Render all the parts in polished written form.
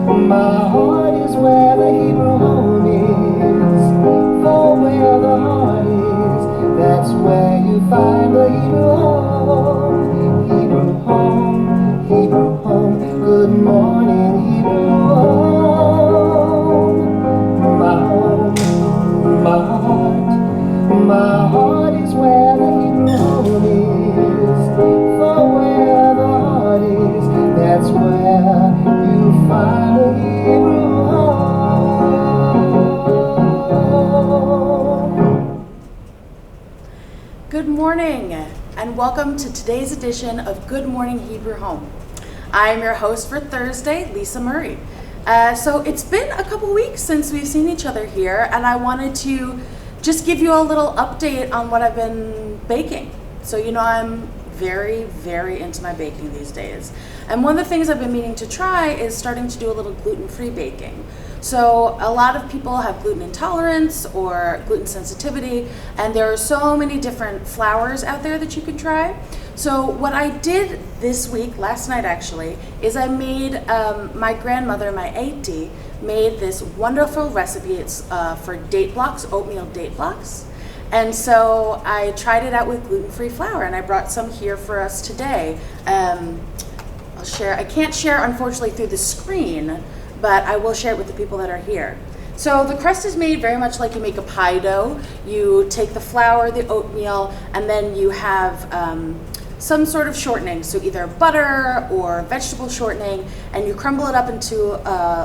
My heart is where the Hebrew home is. For where the heart is, that's where you find the Hebrew home. Hebrew home, Hebrew home. Good morning, Hebrew home. My heart is where the Hebrew home is. For where the heart is, that's where you find the Hebrew home. Good morning, and welcome to today's edition of Good Morning Hebrew Home. I am your host for Thursday, Liisa Murray. So it's been a couple weeks since we've seen each other here, and I wanted to just give you a little update on what I've been baking. So I'm very, very into my baking these days. And one of the things I've been meaning to try is starting to do a little gluten-free baking. So a lot of people have gluten intolerance or gluten sensitivity, and there are so many different flours out there that you can try. So what I did this week, last night actually, is I made, my grandmother, my auntie, made this wonderful recipe. It's for date blocks, oatmeal date blocks. And so I tried it out with gluten-free flour, and I brought some here for us today. I'll share. I can't share, unfortunately, through the screen, but I will share it with the people that are here. So the crust is made very much like you make a pie dough. You take the flour, the oatmeal, and then you have some sort of shortening, so either butter or vegetable shortening, and you crumble it up into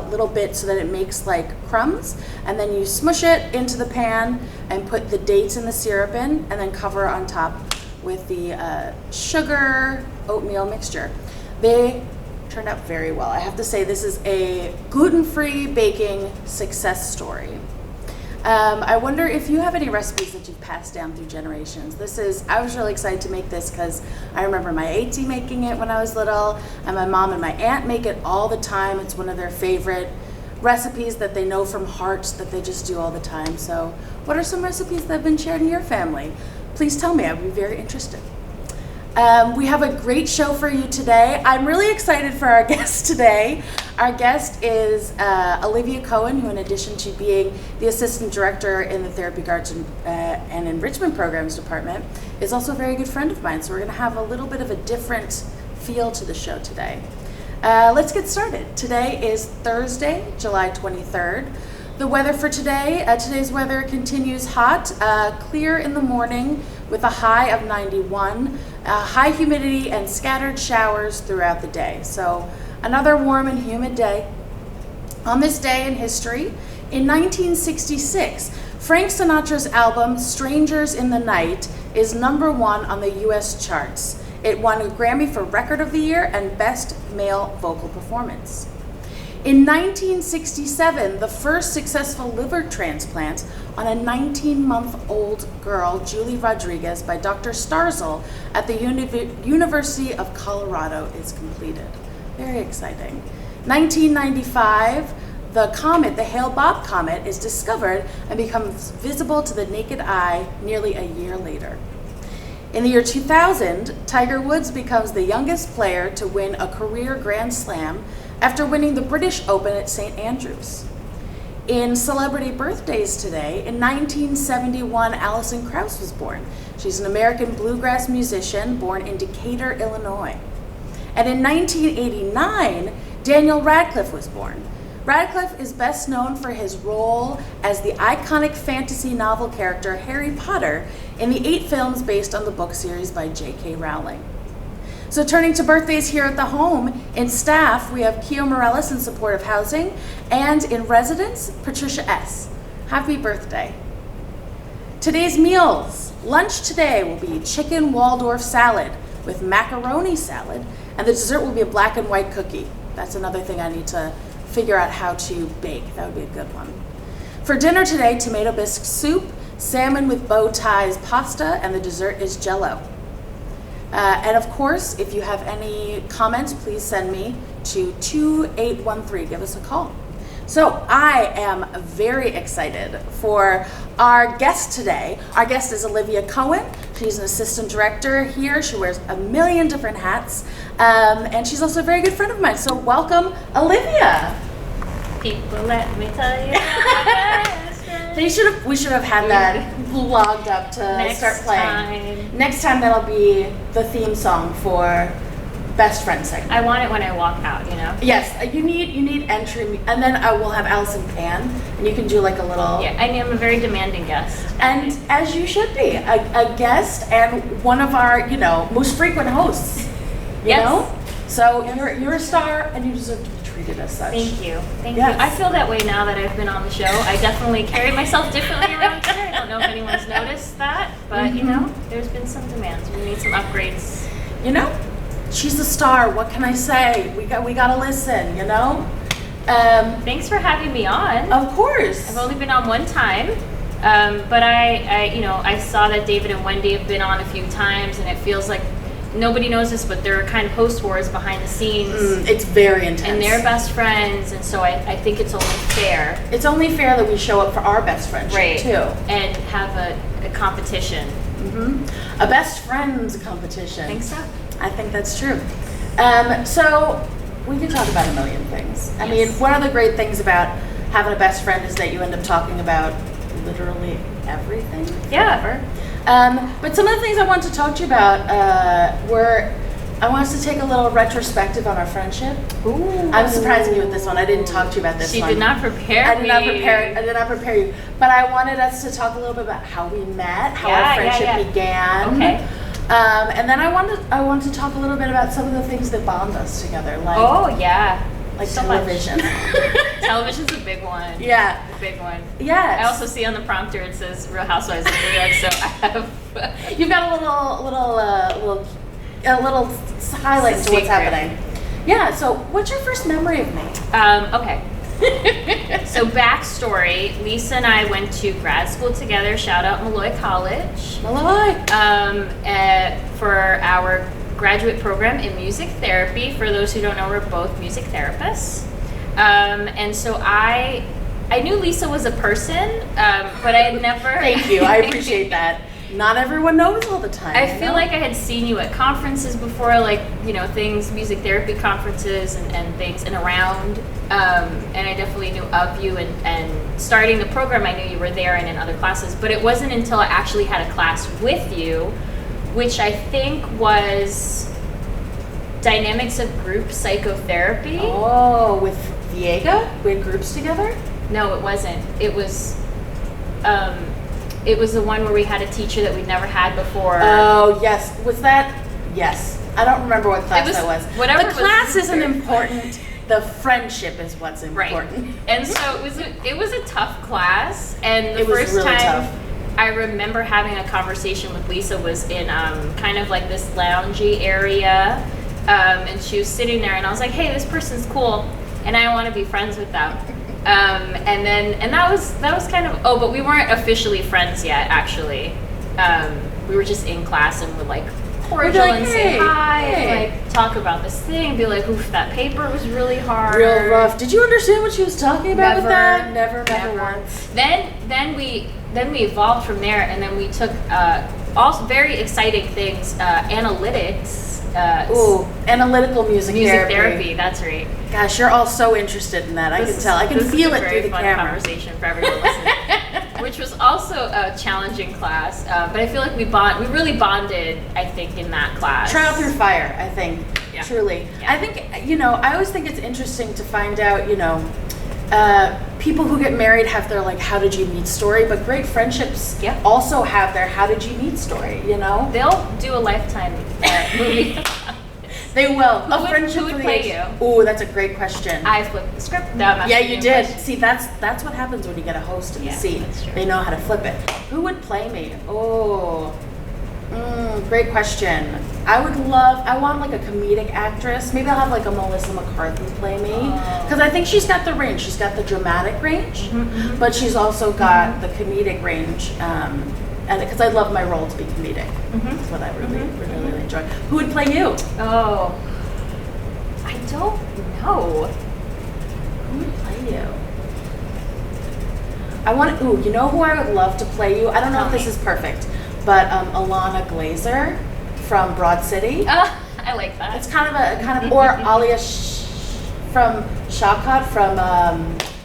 little bits so that it makes like crumbs, and then you smush it into the pan and put the dates and the syrup in, and then cover on top with the sugar oatmeal mixture. They turned out very well. I have to say, this is a gluten-free baking success story. I wonder if you have any recipes that you've passed down through generations. I was really excited to make this because I remember my auntie making it when I was little, and my mom and my aunt make it all the time. It's one of their favorite recipes that they know from heart, that they just do all the time. So what are some recipes that have been shared in your family? Please tell me, I'd be very interested. We have a great show for you today. I'm really excited for our guest today. Our guest is Olivia Cohen, who in addition to being the Assistant Director in the Therapy Arts and Enrichment Programs Department, is also a very good friend of mine. So we're going to have a little bit of a different feel to the show today. Let's get started. Today is Thursday, July 23rd. The weather for today, today's weather continues hot, clear in the morning with a high of 91, high humidity and scattered showers throughout the day. So another warm and humid day. On this day in history, in 1966, Frank Sinatra's album Strangers in the Night is #1 on the US charts. It won a Grammy for Record of the Year and Best Male Vocal Performance. In 1967, the first successful liver transplant on a 19-month-old girl, Julie Rodriguez, by Dr. Starzl at the University of Colorado is completed. Very exciting. 1995, the comet, the Hale-Bopp comet, is discovered and becomes visible to the naked eye nearly a year later. In the year 2000, Tiger Woods becomes the youngest player to win a career Grand Slam after winning the British Open at St. Andrews. In celebrity birthdays today, in 1971, Alison Krauss was born. She's an American bluegrass musician born in Decatur, Illinois. And in 1989, Daniel Radcliffe was born. Radcliffe is best known for his role as the iconic fantasy novel character Harry Potter in the 8 films based on the book series by J.K. Rowling. So turning to birthdays here at the home, in staff, we have Keo Morales in supportive housing, and in residence, Patricia S. Happy birthday. Today's meals. Lunch today will be chicken Waldorf salad with macaroni salad, and the dessert will be a black and white cookie. That's another thing I need to figure out how to bake. That would be a good one. For dinner today, tomato bisque soup, salmon with bow ties pasta, and the dessert is Jell-O. And of course, if you have any comments, please send me to 2813. Give us a call. So I am very excited for our guest today. Our guest is Olivia Cohen. She's an assistant director here. She wears a million different hats. And she's also a very good friend of mine. So welcome, Olivia. People, let me tell you. my best friend. We should have had that logged up to start playing. Next time that'll be the theme song for Best Friend segment. I want it when I walk out, you know? Yes, you need entry, and then I will have Allison Pan, and you can do like a little... Yeah, I'm a very demanding guest. And as you should be, a guest and one of our, most frequent hosts, you know? So you're a star, and you deserve to be treated as such. Thank you. Thank you. I feel that way now that I've been on the show. I definitely carry myself differently around here. I don't know if anyone's noticed that, but, there's been some demands. We need some upgrades. She's a star. What can I say? We gotta listen. Thanks for having me on. Of course. I've only been on one time, but I saw that David and Wendy have been on a few times, and it feels like nobody knows this, but there are kind of host wars behind the scenes. It's very intense. And they're best friends, and so I think it's only fair. It's only fair that we show up for our best friendship too, and have a competition. A best friends competition. I think so. I think that's true. So we can talk about a million things. I mean, one of the great things about having a best friend is that you end up talking about literally everything. Yeah. But some of the things I want to talk to you about were, I want us to take a little retrospective on our friendship. Ooh. I'm surprising you with this one. I didn't talk to you about this one. She did not prepare me. I did not prepare you. But I wanted us to talk a little bit about how we met, how our friendship began. Okay. And then I want to talk a little bit about some of the things that bond us together, like like so television. Television's a big one. Yeah, a big one. Yes. I also see on the prompter it says Real Housewives of New York, so I have. You've got a little highlight to what's happening. Yeah. So, what's your first memory of me? Okay. So backstory, Liisa and I went to grad school together, shout out Malloy College. Malloy! For our graduate program in music therapy. For those who don't know, we're both music therapists. And so I knew Liisa was a person, but I had never... Thank you, I appreciate that. Not everyone knows all the time. I feel like I had seen you at conferences before, things, music therapy conferences and things, and around. And I definitely knew of you, and starting the program, I knew you were there and in other classes. But it wasn't until I actually had a class with you, which I think was Dynamics of Group Psychotherapy. Oh, with Viega? We had groups together? No, it wasn't. It was the one where we had a teacher that we'd never had before. Oh, yes. Was that? Yes. I don't remember what class that was. Whatever. The class isn't important. The friendship is what's important. Right. And so it was a tough class, and the first really time tough. I remember having a conversation with Liisa was in kind of like this loungy area, and she was sitting there, and I was like, hey, this person's cool, and I want to be friends with them. And that was kind of, but we weren't officially friends yet, actually. We were just in class and would cordial and say hi and talk about this thing, be like, oof, that paper was really hard. Real rough. Did you understand what she was talking about with that? Never once. Then we evolved from there, and then we took also very exciting things, analytics. Analytical music therapy. That's right. Gosh, you're all so interested in that. I can tell. I can feel it through the camera. Conversation for everyone listening, which was also a challenging class. But I feel like we really bonded. I think in that class. Trial through fire. I think. Yeah. Truly. Yeah. I think I always think it's interesting to find out. People who get married have their how did you meet story, but great friendships also have their how did you meet story. They'll do a Lifetime movie. They will. Who would play you? Oh, that's a great question. I flipped the script. No, yeah, you did. See, that's what happens when you get a host in the seat. That's true. They know how to flip it. Who would play me? Oh, great question. I want a comedic actress. Maybe I'll have a Melissa McCarthy play me. Because I think she's got the range. She's got the dramatic range, but she's also got the comedic range. And because I love my role to be comedic. That's what I really enjoy. Who would play you? Oh, I don't know. Who would play you? You know who I would love to play you? I don't know if this is perfect, but Alana Glazer from Broad City. I like that. It's kind of or Alia from Shawcott from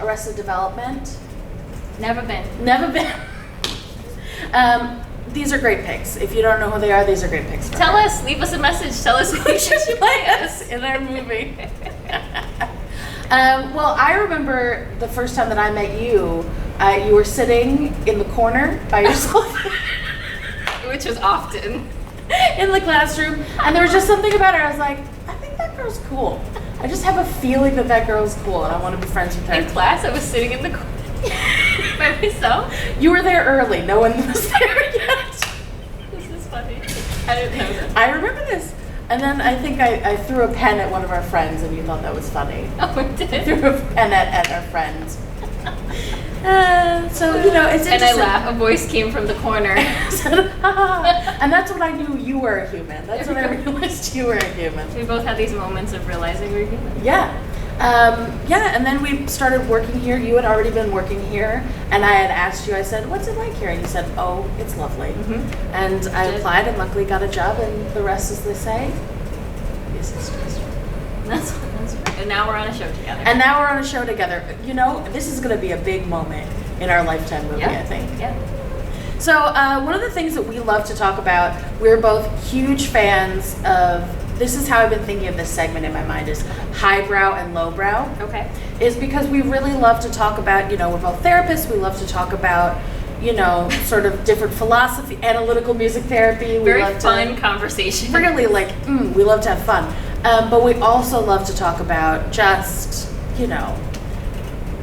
Arrested Development. Never been. Never been. These are great picks. If you don't know who they are, these are great picks. Tell us. Leave us a message. Tell us who should Play us in our movie. Well, I remember the first time that I met you. You were sitting in the corner by yourself, Which was often. in the classroom, and there was just something about her. I was like, I think that girl's cool. I just have a feeling that that girl's cool, and I want to be friends with her. In class, I was sitting in the corner by myself. You were there early. No one was there yet. This is funny. I didn't know that. I remember this. And then I think I threw a pen at one of our friends, and you thought that was funny. Oh, I did. I threw a pen at our friend. So, it's interesting. And I laughed. A voice came from the corner. And that's when I knew you were a human. That's when I realized you were a human. We both had these moments of realizing we're human. Yeah. And then we started working here. You had already been working here, and I had asked you, I said, what's it like here? And you said, oh, it's lovely. Mm-hmm. And I applied and luckily got a job, and the rest, as they say, is history. That's right. And now we're on a show together. This is going to be a big moment in our Lifetime movie, I think. Yeah. So one of the things that we love to talk about, we're both huge fans of, this is how I've been thinking of this segment in my mind, is highbrow and lowbrow. Okay. Is because we really love to talk about, we're both therapists, we love to talk about, sort of different philosophy, analytical music therapy. Very fun conversation. Really we love to have fun. But we also love to talk about just,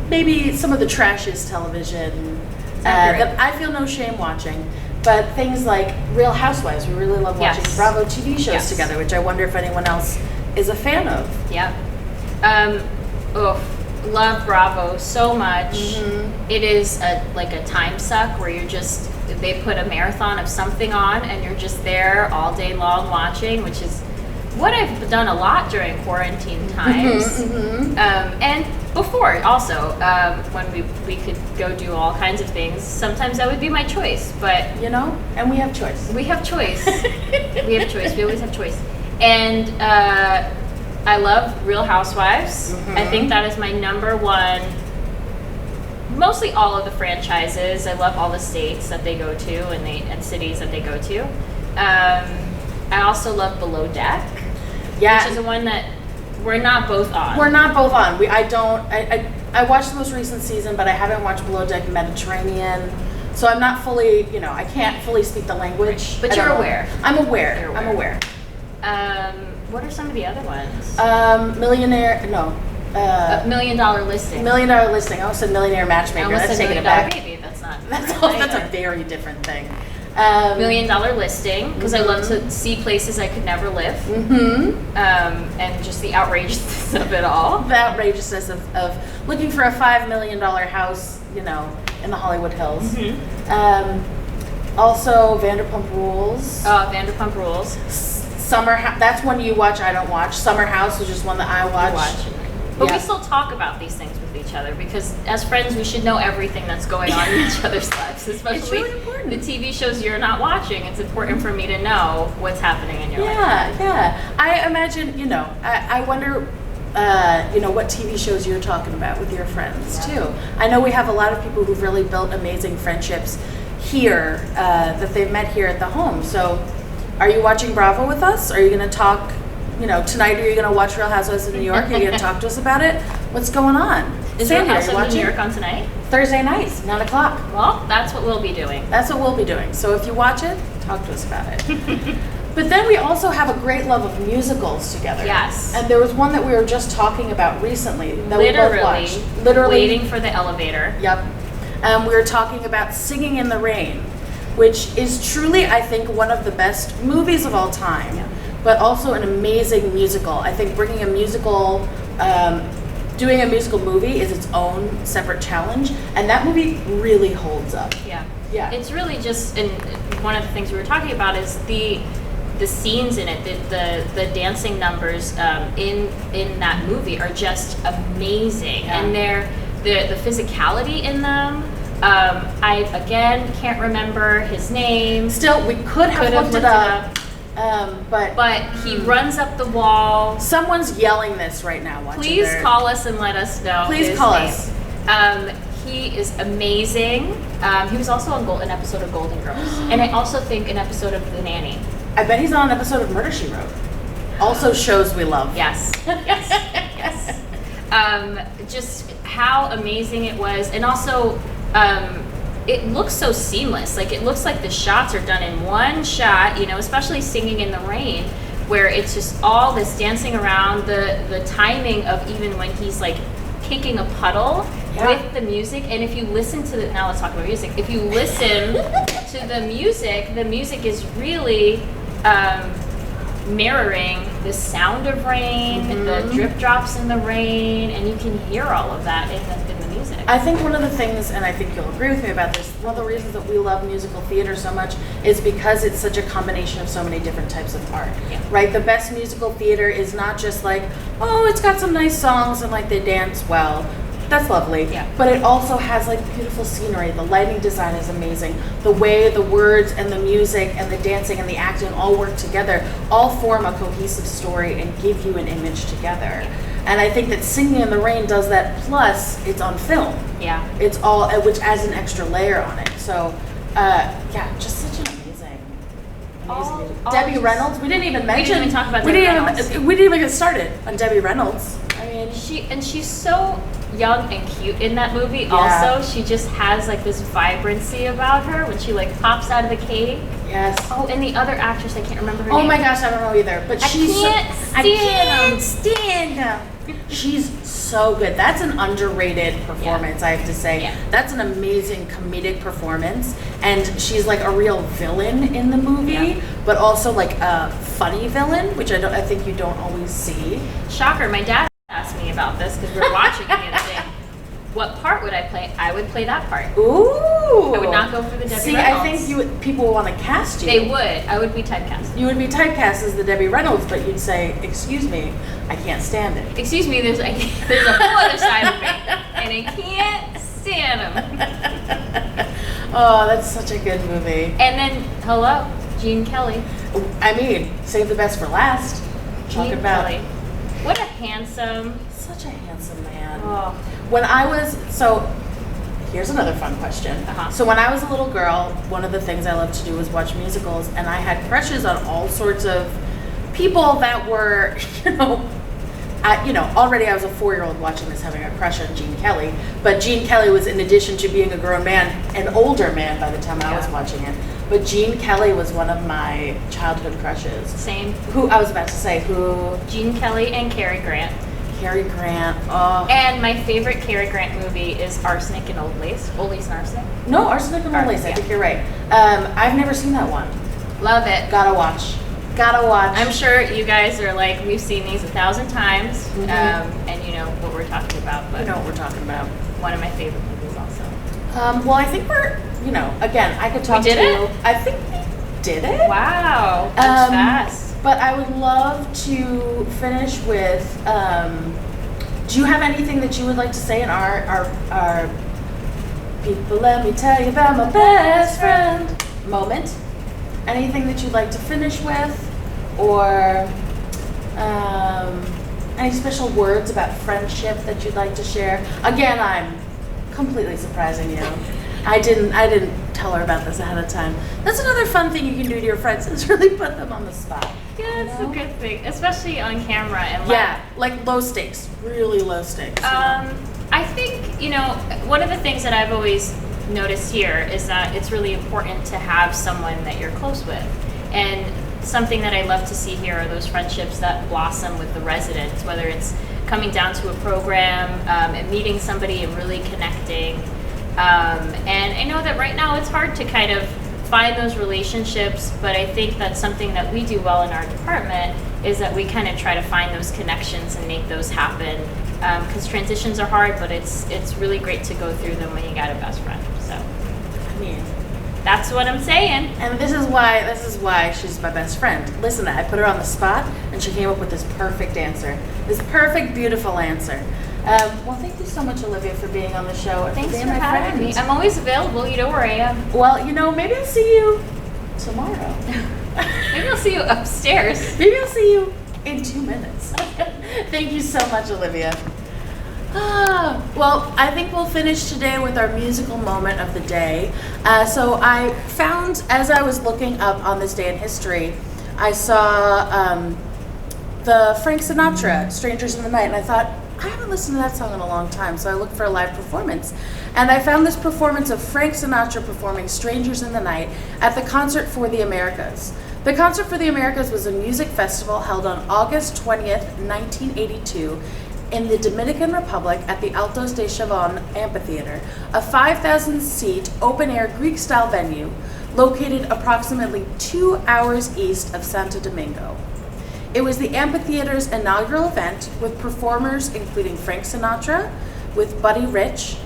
maybe some of the trashiest television that I feel no shame watching. But things like Real Housewives, we really love watching Bravo TV shows together, which I wonder if anyone else is a fan of. Yeah. Love Bravo so much. Mm-hmm. It is like a time suck where they put a marathon of something on and you're just there all day long watching, which is what I've done a lot during quarantine times. Mm-hmm. And before also, when we could go do all kinds of things, sometimes that would be my choice, but and we have choice. We have choice. We have choice. We always have choice. And I love Real Housewives. Mm-hmm. I think that is my number one. Mostly all of the franchises. I love all the states that they go to and cities that they go to. I also love Below Deck. Yeah. Which is the one that we're not both on. We're not both on. I watched the most recent season, but I haven't watched Below Deck Mediterranean. So I'm not fully, I can't fully speak the language. But you're aware. I'm aware. I'm aware. What are some of the other ones? Millionaire, no. $1 Million Listing. $1 Million Listing. I almost said Millionaire Matchmaker. That's taking it back. Baby. That's not. That's a very different thing. $1 Million Listing, because I love to see places I could never live. Mm-hmm. And just the outrageousness of it all. The outrageousness of looking for a $5 million house, in the Hollywood Hills. Mm-hmm. Also, Vanderpump Rules. Oh, Vanderpump Rules. That's one you watch, I don't watch. Summer House is just one that I watch. But we still talk about these things with each other because as friends we should know everything that's going on in each other's lives, especially it's really important. The TV shows you're not watching. It's important for me to know what's happening in your life. Yeah. I imagine, I wonder, what TV shows you're talking about with your friends too. I know we have a lot of people who've really built amazing friendships here that they've met here at the home. So are you watching Bravo with us? Are you going to talk, tonight are you going to watch Real Housewives of New York? Are you going to talk to us about it? What's going on? Is Real Housewives of New York on tonight? Thursday nights, 9 o'clock. Well, that's what we'll be doing. So if you watch it, talk to us about it. But then we also have a great love of musicals together. Yes. And there was one that we were just talking about recently that we both watched. Waiting for the Elevator. Yep. We were talking about Singing in the Rain, which is truly, I think, one of the best movies of all time, but also an amazing musical. I think bringing a musical, doing a musical movie is its own separate challenge, and that movie really holds up. Yeah. It's really just, and one of the things we were talking about is the scenes in it, the dancing numbers in that movie are just amazing, and the physicality in them. I again can't remember his name. Still, we could have looked it up. But he runs up the wall. Someone's yelling this right now. Please call us and let us know. Please call us. He is amazing. He was also on an episode of Golden Girls, and I also think an episode of The Nanny. I bet he's on an episode of Murder, She Wrote. Also shows we love. Yes, yes, yes. Just how amazing it was, and also it looks so seamless. Like, it looks like the shots are done in one shot, you know, especially Singing in the Rain, where it's just all this dancing around, the timing of even when he's like kicking a puddle with the music. And if you listen to now let's talk about music. If you listen to the music is really mirroring the sound of rain, the drip drops in the rain, and you can hear all of that in the music. I think one of the things, and I think you'll agree with me about this, one of the reasons that we love musical theater so much is because it's such a combination of so many different types of art, right? The best musical theater is not just like, oh, it's got some nice songs and like they dance well. That's lovely. Yeah. But it also has like beautiful scenery. The lighting design is amazing. The way the words and the music and the dancing and the acting all work together, all form a cohesive story and give you an image together. And I think that Singing in the Rain does that, plus it's on film. Yeah. It's all, which adds an extra layer on it. So, just such an amazing Debbie Reynolds. We didn't even mention. We didn't even talk about Debbie Reynolds. We didn't even get started on Debbie Reynolds. I mean, she's so young and cute in that movie. Also, she just has like this vibrancy about her when she like pops out of the cave. Yes. Oh, and the other actress, I can't remember her name. Oh my gosh, I don't know either. But I can't stand her. She's so good. That's an underrated performance, I have to say. Yeah. That's an amazing comedic performance, and she's like a real villain in the movie, but also like a funny villain, which I think you don't always see. Shocker! My dad asked me about this because we were watching it the other day. What part would I play? I would play that part. Ooh! I would not go for the Debbie See, Reynolds. I think people would want to cast you. They would. I would be typecast. You would be typecast as the Debbie Reynolds, but you'd say, "Excuse me, I can't stand it." Excuse me, there's a whole other side of me, and I can't stand them. Oh, that's such a good movie. And then, hello, Gene Kelly. I mean, save the best for last. Gene Kelly. What a handsome. Such a handsome man. Oh. Here's another fun question. So when I was a little girl, one of the things I loved to do was watch musicals, and I had crushes on all sorts of people that were, already I was a 4-year-old watching this having a crush on Gene Kelly, but Gene Kelly was, in addition to being a grown man, an older man by the time I was watching it. But Gene Kelly was one of my childhood crushes. Same. Gene Kelly and Cary Grant. Cary Grant. Oh. And my favorite Cary Grant movie is Arsenic and Old Lace. Old Lace and Arsenic? No, Arsenic and Old Lace. I think you're right. I've never seen that one. Love it. Gotta watch. I'm sure you guys are like, we've seen these 1,000 times, and you know what we're talking about. But you know what we're talking about. One of my favorite movies also. Well, I think we're, again, I could talk to you. I think we did it. Wow. That's fast. But I would love to finish with, do you have anything that you would like to say in our people, let me tell you about my best friend moment? Anything that you'd like to finish with? Or any special words about friendship that you'd like to share? Again, I'm completely surprising you. I didn't tell her about this ahead of time. That's another fun thing you can do to your friends, is really put them on the spot. Yeah, it's a good thing, especially on camera. And like low stakes, really low stakes. I think, one of the things that I've always noticed here is that it's really important to have someone that you're close with. And something that I love to see here are those friendships that blossom with the residents, whether it's coming down to a program and meeting somebody and really connecting. And I know that right now it's hard to kind of find those relationships, but I think that's something that we do well in our department, is that we kind of try to find those connections and make those happen. Because transitions are hard, but it's really great to go through them when you got a best friend. So, I mean, that's what I'm saying. And this is why she's my best friend. Listen, I put her on the spot, and she came up with this perfect answer, this perfect, beautiful answer. Well, thank you so much, Olivia, for being on the show. Thanks for having me. I'm always available. You know where I am. Well, maybe I'll see you tomorrow. Maybe I'll see you upstairs. Maybe I'll see you in 2 minutes. Thank you so much, Olivia. Well, I think we'll finish today with our musical moment of the day. So I found, as I was looking up on this day in history, I saw the Frank Sinatra, Strangers in the Night, and I thought, I haven't listened to that song in a long time, so I looked for a live performance. And I found this performance of Frank Sinatra performing Strangers in the Night at the Concert for the Americas. The Concert for the Americas was a music festival held on August 20th, 1982 in the Dominican Republic at the Altos de Chavon Amphitheater, a 5,000-seat open-air Greek-style venue located approximately 2 hours east of Santo Domingo. It was the amphitheater's inaugural event with performers including Frank Sinatra, with Buddy Rich,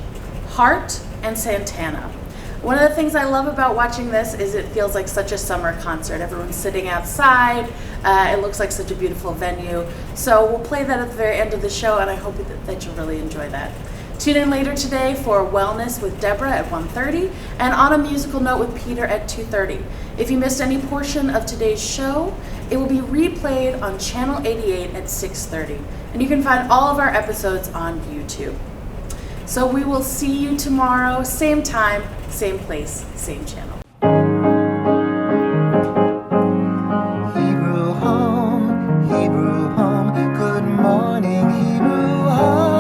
Hart, and Santana. One of the things I love about watching this is it feels like such a summer concert. Everyone's sitting outside. It looks like such a beautiful venue. So we'll play that at the very end of the show, and I hope that you'll really enjoy that. Tune in later today for Wellness with Deborah at 1:30 and On a Musical Note with Peter at 2:30. If you missed any portion of today's show, it will be replayed on Channel 88 at 6:30. And you can find all of our episodes on YouTube. So we will see you tomorrow, same time, same place, same channel. Hebrew home, good morning, Hebrew home.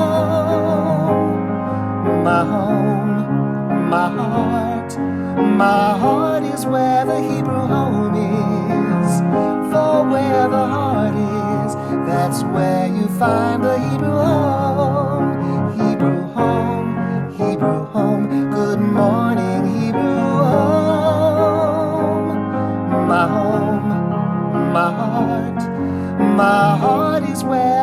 My heart is where the Hebrew home is. For where the heart is, that's where you find the Hebrew home. Hebrew home, good morning, Hebrew home. My heart is where